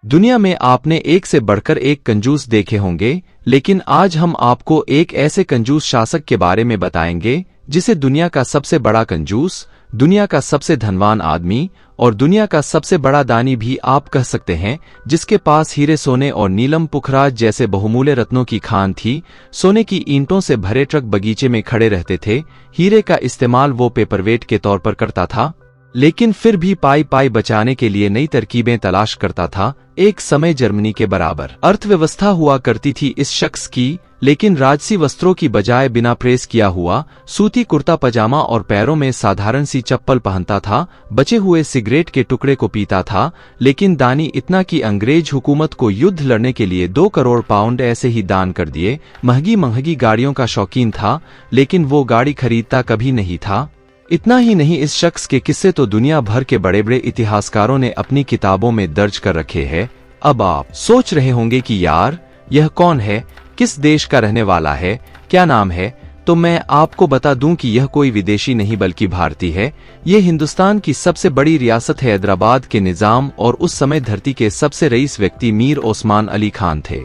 दुनिया में आपने एक से बढ़कर एक कंजूस देखे होंगे, लेकिन आज हम आपको एक ऐसे कंजूस शासक के बारे में बताएंगे जिसे दुनिया का सबसे बड़ा कंजूस, दुनिया का सबसे धनवान आदमी और दुनिया का सबसे बड़ा दानी भी आप कह सकते हैं, जिसके पास हीरे, सोने और नीलम पुखराज जैसे बहुमूल्य रत्नों की खान थी। सोने की ईंटों से भरे ट्रक बगीचे में खड़े रहते थे। हीरे का इस्तेमाल वो पेपरवेट के तौर पर करता था, लेकिन फिर भी पाई पाई बचाने के लिए नई तरकीबें तलाश करता था। एक समय जर्मनी के बराबर अर्थव्यवस्था हुआ करती थी इस शख्स की, लेकिन राजसी वस्त्रों की बजाय बिना प्रेस किया हुआ सूती कुर्ता पजामा और पैरों में साधारण सी चप्पल पहनता था। बचे हुए सिगरेट के टुकड़े को पीता था, लेकिन दानी इतना कि अंग्रेज हुकूमत को युद्ध लड़ने के लिए 2 करोड़ पाउंड ऐसे ही दान कर दिए। महंगी महंगी गाड़ियों का शौकीन था, लेकिन वो गाड़ी खरीदता कभी नहीं था। इतना ही नहीं, इस शख्स के किस्से तो दुनिया भर के बड़े बड़े इतिहासकारों ने अपनी किताबों में दर्ज कर रखे हैं। अब आप सोच रहे होंगे कि यार यह कौन है, किस देश का रहने वाला है, क्या नाम है? तो मैं आपको बता दूं कि यह कोई विदेशी नहीं बल्कि भारतीय है। ये हिंदुस्तान की सबसे बड़ी रियासत है हैदराबाद के निजाम और उस समय धरती के सबसे रईस व्यक्ति मीर ओस्मान अली खान थे,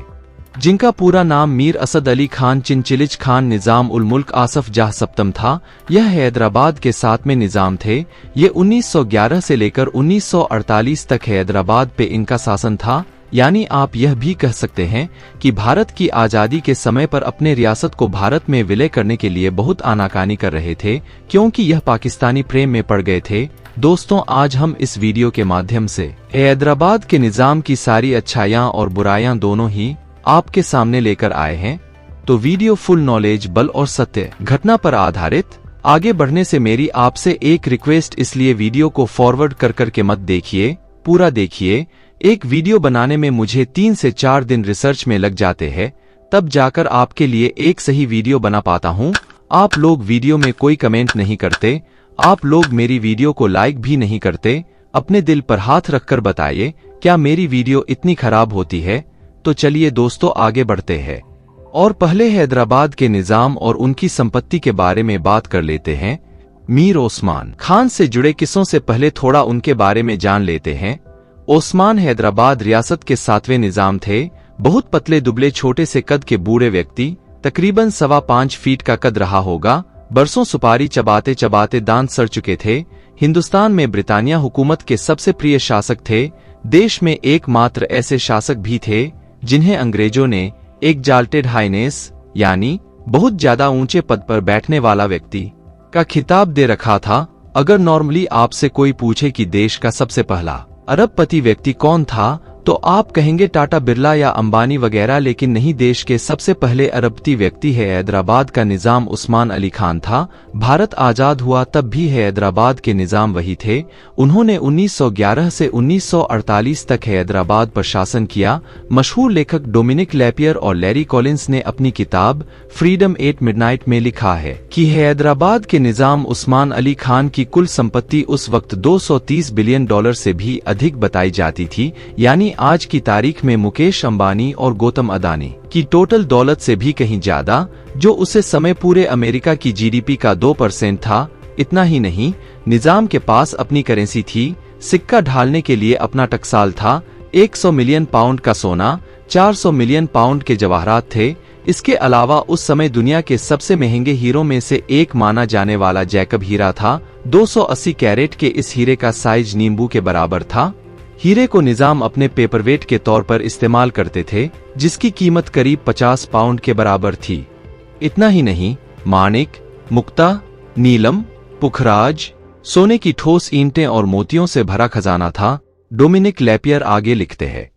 जिनका पूरा नाम मीर असद अली खान चिनचिलिज खान निजाम उल मुल्क आसफ जाह सप्तम था। यह हैदराबाद के 7वें निजाम थे। ये 1911 से लेकर 1948 तक हैदराबाद पे इनका शासन था। यानी आप यह भी कह सकते हैं कि भारत की आज़ादी के समय पर अपने रियासत को भारत में विलय करने के लिए बहुत आनाकानी कर रहे थे, क्योंकि यह पाकिस्तानी प्रेम में पड़ गए थे। दोस्तों, आज हम इस वीडियो के माध्यम से हैदराबाद के निजाम की सारी अच्छाइयाँ और बुराइयां दोनों ही आपके सामने लेकर आए हैं। तो वीडियो फुल नॉलेज, बल और सत्य घटना पर आधारित। आगे बढ़ने से मेरी आपसे एक रिक्वेस्ट, इसलिए वीडियो को फॉरवर्ड कर के मत देखिए, पूरा देखिए। एक वीडियो बनाने में मुझे 3 से 4 दिन रिसर्च में लग जाते हैं, तब जाकर आपके लिए एक सही वीडियो बना पाता हूं। आप लोग वीडियो में कोई कमेंट नहीं करते, आप लोग मेरी वीडियो को लाइक भी नहीं करते। अपने दिल पर हाथ रखकर बताइए, क्या मेरी वीडियो इतनी खराब होती है? तो चलिए दोस्तों, आगे बढ़ते हैं और पहले हैदराबाद के निजाम और उनकी संपत्ति के बारे में बात कर लेते हैं। मीर ओस्मान खान से जुड़े किस्सों से पहले थोड़ा उनके बारे में जान लेते हैं। ओस्मान हैदराबाद रियासत के 7वें निजाम थे। बहुत पतले दुबले छोटे से कद के बूढ़े व्यक्ति, तकरीबन 5.25 फीट का कद रहा होगा। बरसों सुपारी चबाते चबाते दांत सड़ चुके थे। हिंदुस्तान में ब्रिटानिया हुकूमत के सबसे प्रिय शासक थे। देश में एकमात्र ऐसे शासक भी थे जिन्हें अंग्रेजों ने एग्जाल्टेड हाइनेस यानी बहुत ज्यादा ऊंचे पद पर बैठने वाला व्यक्ति का खिताब दे रखा था। अगर नॉर्मली आपसे कोई पूछे कि देश का सबसे पहला अरबपति व्यक्ति कौन था, तो आप कहेंगे टाटा, बिरला या अंबानी वगैरह, लेकिन नहीं, देश के सबसे पहले अरबपति व्यक्ति है हैदराबाद का निजाम उस्मान अली खान था। भारत आजाद हुआ तब भी हैदराबाद के निजाम वही थे। उन्होंने 1911 से 1948 तक हैदराबाद पर शासन किया। मशहूर लेखक डोमिनिक लैपियर और लैरी कॉलिंस ने अपनी किताब फ्रीडम एट मिडनाइट में लिखा है कि हैदराबाद के निजाम उस्मान अली खान की कुल संपत्ति उस वक्त $230 बिलियन से भी अधिक बताई जाती थी। यानी आज की तारीख में मुकेश अंबानी और गौतम अदानी की टोटल दौलत से भी कहीं ज्यादा, जो उसे समय पूरे अमेरिका की जीडीपी का 2% था। इतना ही नहीं, निजाम के पास अपनी करेंसी थी, सिक्का ढालने के लिए अपना टकसाल था। 100 मिलियन पाउंड का सोना, 400 मिलियन पाउंड के जवाहरात थे। इसके अलावा उस समय दुनिया के सबसे महंगे हीरों में से एक माना जाने वाला जैकब हीरा था। 280 कैरेट के इस हीरे का साइज नींबू के बराबर था। हीरे को निजाम अपने पेपरवेट के तौर पर इस्तेमाल करते थे, जिसकी कीमत करीब 50 पाउंड के बराबर थी। इतना ही नहीं, माणिक, मुक्ता, नीलम, पुखराज, सोने की ठोस ईंटें और मोतियों से भरा खजाना था। डोमिनिक लैपियर आगे लिखते हैं,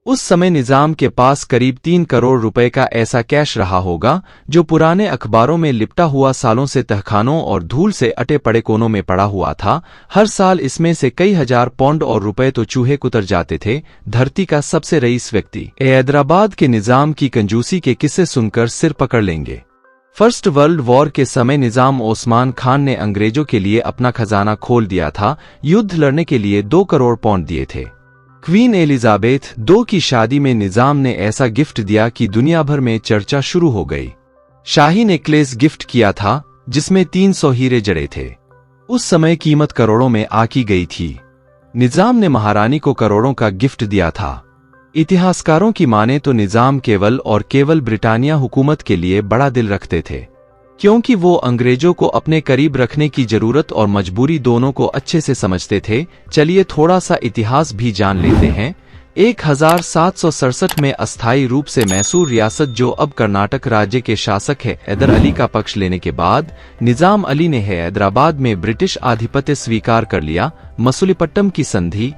उस समय निजाम के पास करीब 3 करोड़ रुपए का ऐसा कैश रहा होगा, जो पुराने अखबारों में लिपटा हुआ सालों से तहखानों और धूल से अटे पड़े कोनों में पड़ा हुआ था। हर साल इसमें से कई हजार पाउंड और रुपए तो चूहे कुतर जाते थे। धरती का सबसे रईस व्यक्ति हैदराबाद के निजाम की कंजूसी के किस्से सुनकर सिर पकड़ लेंगे। फर्स्ट वर्ल्ड वॉर के समय निजाम ओस्मान खान ने अंग्रेजों के लिए अपना खजाना खोल दिया था। युद्ध लड़ने के लिए 2 करोड़ पाउंड दिए थे। क्वीन एलिजाबेथ II की शादी में निजाम ने ऐसा गिफ्ट दिया कि दुनिया भर में चर्चा शुरू हो गई। शाही नेकलेस गिफ्ट किया था, जिसमें 300 हीरे जड़े थे। उस समय कीमत करोड़ों में आकी गई थी। निजाम ने महारानी को करोड़ों का गिफ्ट दिया था। इतिहासकारों की माने तो निजाम केवल और केवल ब्रिटानिया हुकूमत के लिए बड़ा दिल रखते थे, क्योंकि वो अंग्रेजों को अपने करीब रखने की जरूरत और मजबूरी दोनों को अच्छे से समझते थे। चलिए थोड़ा सा इतिहास भी जान लेते हैं। 1767 में अस्थायी रूप से मैसूर रियासत, जो अब कर्नाटक राज्य के शासक है, हैदर अली का पक्ष लेने के बाद निजाम अली ने हैदराबाद में ब्रिटिश आधिपत्य स्वीकार कर लिया। मसूलीपट्टम की संधि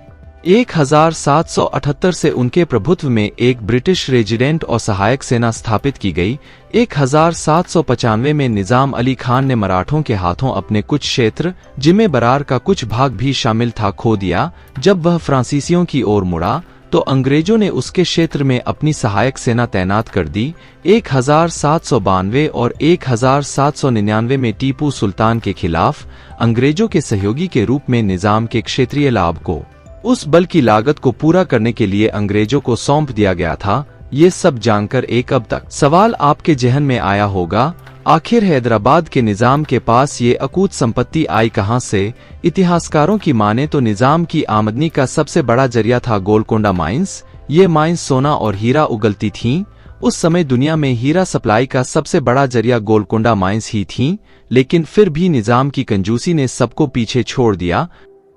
1778 से उनके प्रभुत्व में एक ब्रिटिश रेजिडेंट और सहायक सेना स्थापित की गई। 1795 में निजाम अली खान ने मराठों के हाथों अपने कुछ क्षेत्र, जिनमें बरार का कुछ भाग भी शामिल था, खो दिया। जब वह फ्रांसीसियों की ओर मुड़ा तो अंग्रेजों ने उसके क्षेत्र में अपनी सहायक सेना तैनात कर दी। 1792 और 1799 में टीपू सुल्तान के खिलाफ अंग्रेजों के सहयोगी के रूप में निजाम के क्षेत्रीय लाभ को उस बल की लागत को पूरा करने के लिए अंग्रेजों को सौंप दिया गया था। ये सब जानकर एक अब तक सवाल आपके जहन में आया होगा, आखिर हैदराबाद के निजाम के पास ये अकूत संपत्ति आई कहां से? इतिहासकारों की माने तो निजाम की आमदनी का सबसे बड़ा जरिया था गोलकोंडा माइंस। ये माइंस सोना और हीरा उगलती थीं। उस समय दुनिया में हीरा सप्लाई का सबसे बड़ा जरिया गोलकोंडा माइंस ही थीं, लेकिन फिर भी निजाम की कंजूसी ने सबको पीछे छोड़ दिया।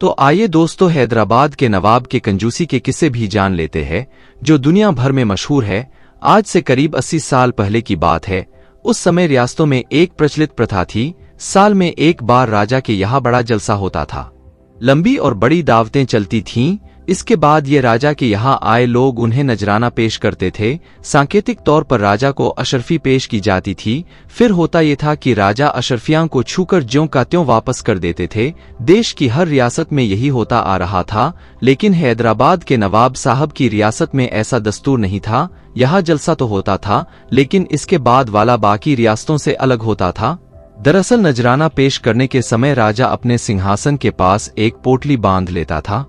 तो आइए दोस्तों, हैदराबाद के नवाब के कंजूसी के किस्से भी जान लेते हैं, जो दुनिया भर में मशहूर है। आज से करीब 80 साल पहले की बात है। उस समय रियासतों में एक प्रचलित प्रथा थी, साल में एक बार राजा के यहाँ बड़ा जलसा होता था। लंबी और बड़ी दावतें चलती थीं। इसके बाद ये राजा के यहाँ आए लोग उन्हें नजराना पेश करते थे। सांकेतिक तौर पर राजा को अशर्फी पेश की जाती थी। फिर होता ये था कि राजा अशर्फियां को छूकर ज्यों का त्यों वापस कर देते थे। देश की हर रियासत में यही होता आ रहा था, लेकिन हैदराबाद के नवाब साहब की रियासत में ऐसा दस्तूर नहीं था। यहाँ जलसा तो होता था, लेकिन इसके बाद वाला बाकी रियासतों से अलग होता था। दरअसल नजराना पेश करने के समय राजा अपने सिंहासन के पास एक पोटली बांध लेता था।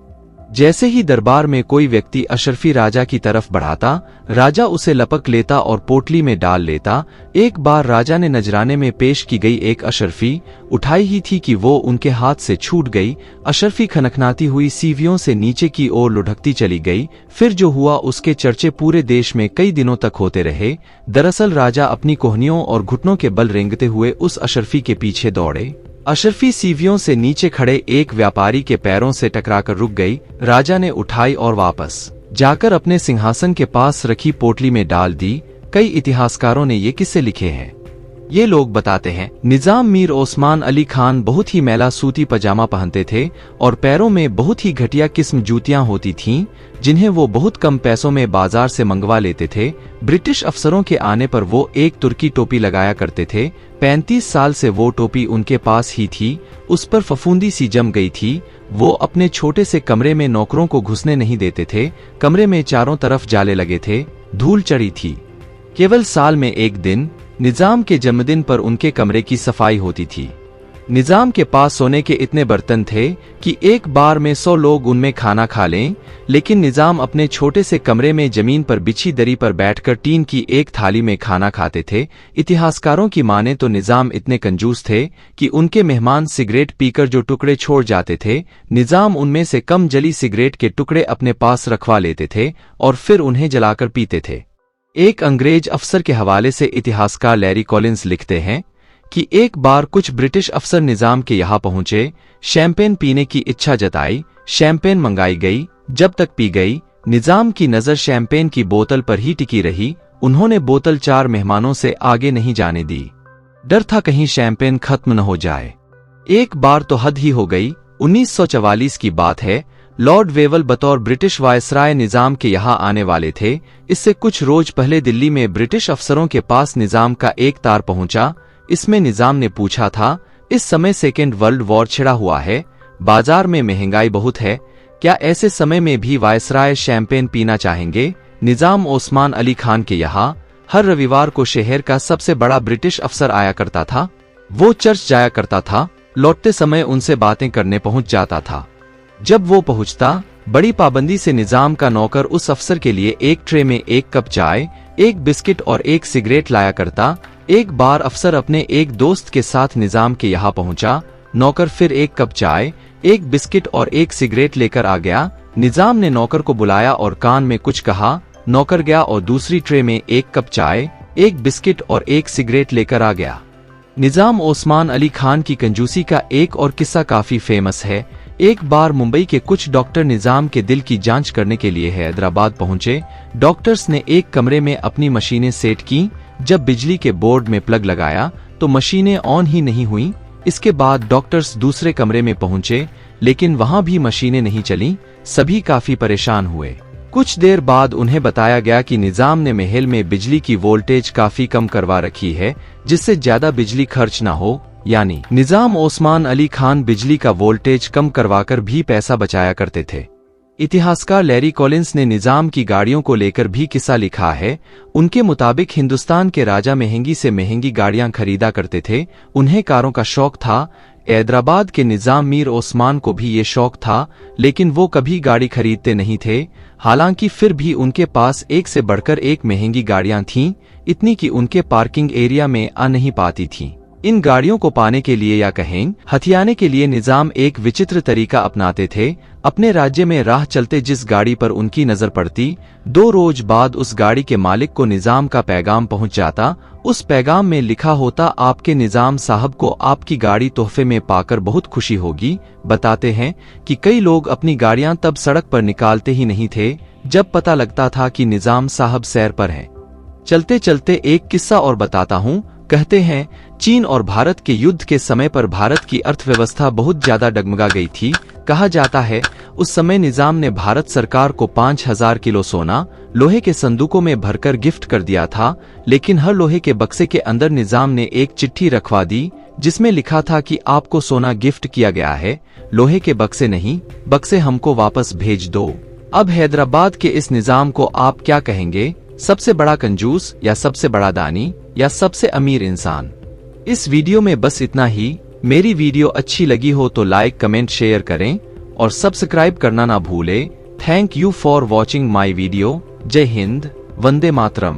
जैसे ही दरबार में कोई व्यक्ति अशर्फी राजा की तरफ बढ़ाता, राजा उसे लपक लेता और पोटली में डाल लेता। एक बार राजा ने नजराने में पेश की गई एक अशर्फी उठाई ही थी कि वो उनके हाथ से छूट गई। अशर्फी खनखनाती हुई सीवियों से नीचे की ओर लुढ़कती चली गई। फिर जो हुआ उसके चर्चे पूरे देश में कई दिनों तक होते रहे। दरअसल राजा अपनी कोहनियों और घुटनों के बल रेंगते हुए उस अशर्फी के पीछे दौड़े। अशर्फी सीवियों से नीचे खड़े एक व्यापारी के पैरों से टकराकर रुक गई। राजा ने उठाई और वापस जाकर अपने सिंहासन के पास रखी पोटली में डाल दी। कई इतिहासकारों ने ये किस्से लिखे हैं। ये लोग बताते हैं, निजाम मीर ओस्मान अली खान बहुत ही मैला सूती पजामा पहनते थे और पैरों में बहुत ही घटिया किस्म जूतियां होती थीं, जिन्हें वो बहुत कम पैसों में बाजार से मंगवा लेते थे। ब्रिटिश अफसरों के आने पर वो एक तुर्की टोपी लगाया करते थे। 35 साल से वो टोपी उनके पास ही थी। उस पर फफूंदी सी जम गई थी। वो अपने छोटे से कमरे में नौकरों को घुसने नहीं देते थे। कमरे में चारों तरफ जाले लगे थे, धूल चढ़ी थी। केवल साल में एक दिन निजाम के जन्मदिन पर उनके कमरे की सफाई होती थी। निजाम के पास सोने के इतने बर्तन थे कि एक बार में 100 लोग उनमें खाना खा लें, लेकिन निजाम अपने छोटे से कमरे में जमीन पर बिछी दरी पर बैठकर टीन की एक थाली में खाना खाते थे। इतिहासकारों की माने तो निजाम इतने कंजूस थे कि उनके मेहमान सिगरेट पीकर जो टुकड़े छोड़ जाते थे, निजाम उनमें से कम जली सिगरेट के टुकड़े अपने पास रखवा लेते थे और फिर उन्हें जलाकर पीते थे। एक अंग्रेज अफसर के हवाले से इतिहासकार लैरी कॉलिंस लिखते हैं कि एक बार कुछ ब्रिटिश अफसर निजाम के यहाँ पहुंचे, शैंपेन पीने की इच्छा जताई। शैंपेन मंगाई गई। जब तक पी गई, निजाम की नजर शैंपेन की बोतल पर ही टिकी रही। उन्होंने बोतल 4 मेहमानों से आगे नहीं जाने दी। डर था कहीं शैंपेन खत्म न हो जाए। एक बार तो हद ही हो गई। 1944 की बात है। लॉर्ड वेवल बतौर ब्रिटिश वायसराय निजाम के यहाँ आने वाले थे। इससे कुछ रोज पहले दिल्ली में ब्रिटिश अफसरों के पास निजाम का एक तार पहुंचा। इसमें निजाम ने पूछा था, इस समय सेकेंड वर्ल्ड वॉर छिड़ा हुआ है, बाजार में महंगाई बहुत है, क्या ऐसे समय में भी वायसराय शैंपेन पीना चाहेंगे? निजाम ओस्मान अली खान के यहाँ हर रविवार को शहर का सबसे बड़ा ब्रिटिश अफसर आया करता था। वो चर्च जाया करता था। लौटते समय उनसे बातें करने पहुंच जाता था। जब वो पहुंचता, बड़ी पाबंदी से निजाम का नौकर उस अफसर के लिए एक ट्रे में एक कप चाय, एक बिस्किट और एक सिगरेट लाया करता। एक बार अफसर अपने एक दोस्त के साथ निजाम के यहाँ पहुंचा। नौकर फिर एक कप चाय, एक बिस्किट और एक सिगरेट लेकर आ गया। निजाम ने नौकर को बुलाया और कान में कुछ कहा। नौकर गया और दूसरी ट्रे में एक कप चाय, एक बिस्किट और एक सिगरेट लेकर आ गया। निजाम ओस्मान अली खान की कंजूसी का एक और किस्सा काफी फेमस है। एक बार मुंबई के कुछ डॉक्टर निजाम के दिल की जांच करने के लिए हैदराबाद पहुंचे। डॉक्टर्स ने एक कमरे में अपनी मशीनें सेट की। जब बिजली के बोर्ड में प्लग लगाया तो मशीनें ऑन ही नहीं हुई। इसके बाद डॉक्टर्स दूसरे कमरे में पहुंचे, लेकिन वहां भी मशीनें नहीं चलीं। सभी काफी परेशान हुए। कुछ देर बाद उन्हें बताया गया कि निजाम ने महल में बिजली की वोल्टेज काफी कम करवा रखी है, जिससे ज्यादा बिजली खर्च न हो। यानी निजाम ओस्मान अली खान बिजली का वोल्टेज कम करवाकर भी पैसा बचाया करते थे। इतिहासकार लैरी कॉलिंस ने निजाम की गाड़ियों को लेकर भी किस्सा लिखा है। उनके मुताबिक हिंदुस्तान के राजा महंगी से महंगी गाड़ियां खरीदा करते थे। उन्हें कारों का शौक था। हैदराबाद के निजाम मीर ओस्मान को भी ये शौक था, लेकिन वो कभी गाड़ी खरीदते नहीं थे। हालांकि फिर भी उनके पास एक से बढ़कर एक महंगी गाड़ियां थीं, इतनी कि उनके पार्किंग एरिया में आ नहीं पाती थीं। इन गाड़ियों को पाने के लिए या कहें हथियाने के लिए निजाम एक विचित्र तरीका अपनाते थे। अपने राज्य में राह चलते जिस गाड़ी पर उनकी नजर पड़ती, 2 रोज बाद उस गाड़ी के मालिक को निजाम का पैगाम पहुंच जाता। उस पैगाम में लिखा होता, आपके निजाम साहब को आपकी गाड़ी तोहफे में पाकर बहुत खुशी होगी। बताते हैं कि कई लोग अपनी गाड़ियां तब सड़क पर निकालते ही नहीं थे जब पता लगता था कि निजाम साहब सैर पर हैं। चलते चलते एक किस्सा और बताता हूँ। कहते हैं चीन और भारत के युद्ध के समय पर भारत की अर्थव्यवस्था बहुत ज्यादा डगमगा गई थी। कहा जाता है उस समय निजाम ने भारत सरकार को 5000 किलो सोना लोहे के संदूकों में भरकर गिफ्ट कर दिया था, लेकिन हर लोहे के बक्से के अंदर निजाम ने एक चिट्ठी रखवा दी जिसमें लिखा था कि आपको सोना गिफ्ट किया गया है, लोहे के बक्से नहीं, बक्से हमको वापस भेज दो। अब हैदराबाद के इस निजाम को आप क्या कहेंगे? सबसे बड़ा कंजूस या सबसे बड़ा दानी या सबसे अमीर इंसान? इस वीडियो में बस इतना ही। मेरी वीडियो अच्छी लगी हो तो लाइक, कमेंट, शेयर करें और सब्सक्राइब करना ना भूलें। Thank you for watching my video. जय हिंद, वंदे मातरम।